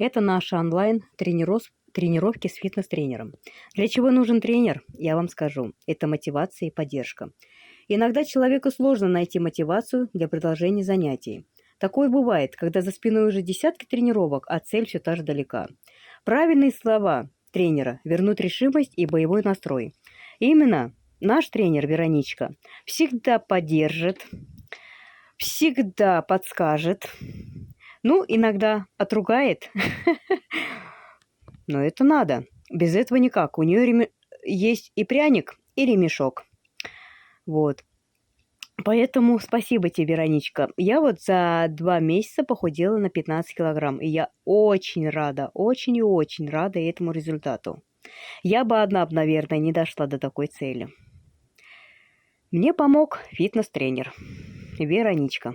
Это наши онлайн-тренировки с фитнес-тренером. Для чего нужен тренер, я вам скажу. Это мотивация и поддержка. Иногда человеку сложно найти мотивацию для продолжения занятий. Такое бывает, когда за спиной уже десятки тренировок, а цель все та же далека. Правильные слова тренера вернут решимость и боевой настрой. Именно наш тренер Вероничка всегда поддержит, всегда подскажет, иногда отругает, но это надо. Без этого никак. У нее есть и пряник, и ремешок. Вот. Поэтому спасибо тебе, Вероничка. Я вот за 2 месяца похудела на 15 килограмм. И я очень рада, очень и очень рада этому результату. Я бы одна, наверное, не дошла до такой цели. Мне помог фитнес-тренер Вероничка.